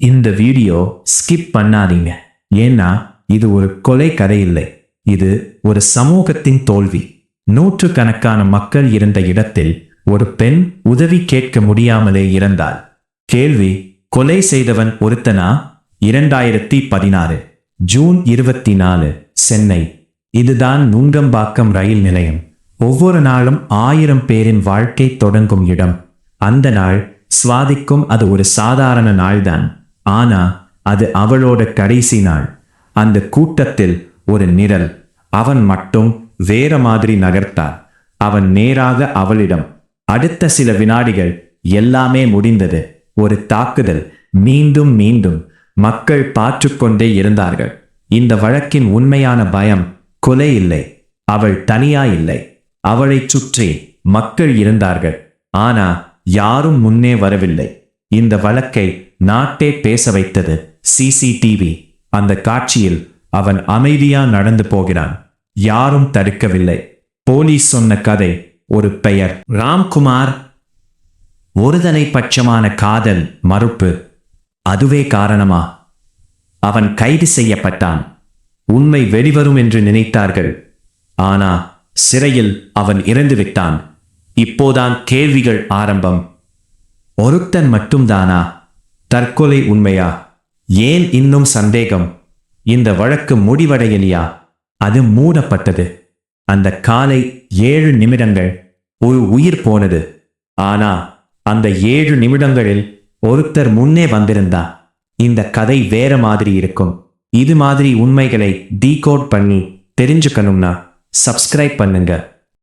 இந்த video skip பண்ணாதீங்க. ஏன்னா இது ஒரு கொலை கதை இல்லை, இது ஒரு சமூகத்தின் தோல்வி. நூற்றுக்கணக்கான மக்கள் இருந்த இடத்தில் ஒரு பெண் உதவி கேட்க முடியாமலே இறந்தாள். கேள்வி: கொலை செய்தவன் ஒருத்தனா? 2016 ஜூன் 24 சென்னை. இதுதான் நுங்கம்பாக்கம் ரயில் நிலையம். ஒவ்வொரு நாளும் 1000 பேரின் வாழ்க்கை தொடங்கும் இடம். அந்த நாள் சுவாதிக்கும் அது ஒரு சாதாரண நாள்தான். ஆனா அது அவளோட கடைசி நாள். அந்த கூட்டத்தில் ஒரு நிழல். அவன் மட்டும் வேற மாதிரி நகர்த்தார். அவன் நேராக அவளிடம். அடுத்த சில வினாடிகள் எல்லாமே முடிந்தது. ஒரு தாக்குதல். மீண்டும் மீண்டும் மக்கள் பார்த்துக்கொண்டே இருந்தார்கள். இந்த வழக்கின் உண்மையான பயம் கொலை இல்லை. அவள் தனியா இல்லை. அவளைச் சுற்றி மக்கள் இருந்தார்கள். ஆனா யாரும் முன்னே வரவில்லை. இந்த வழக்கை நாட்டே பேச வைத்தது சிசிடிவி. அந்த காட்சியில் அவன் அமைதியா நடந்து போகிறான். யாரும் தடுக்கவில்லை. போலீஸ் சொன்ன கதை ஒரு பெயர், ராம்குமார். ஒருதலை பட்சமான காதல் மறுப்பு. அதுவே காரணமா? அவன் கைது செய்யப்பட்டான். உண்மை வெளிவரும் என்று நினைத்தார்கள். ஆனா சிறையில் அவன் இறந்துவிட்டான். இப்போதான் கேள்விகள் ஆரம்பம். ஒருத்தன் மட்டும்தானா? தற்கொலை உண்மையா? ஏன் இன்னும் சந்தேகம்? இந்த வழக்கு முடிவடையலையா? அது மூடப்பட்டது. அந்த காலை 7 நிமிடங்கள் ஒரு உயிர் போனது. ஆனா அந்த 7 நிமிடங்களில் ஒருத்தர் முன்னே வந்திருந்தா இந்த கதை வேற மாதிரி இருக்கும். இது மாதிரி உண்மைகளை டீகோட் பண்ணி தெரிஞ்சுக்கணும்னா சப்ஸ்கிரைப் பண்ணுங்க.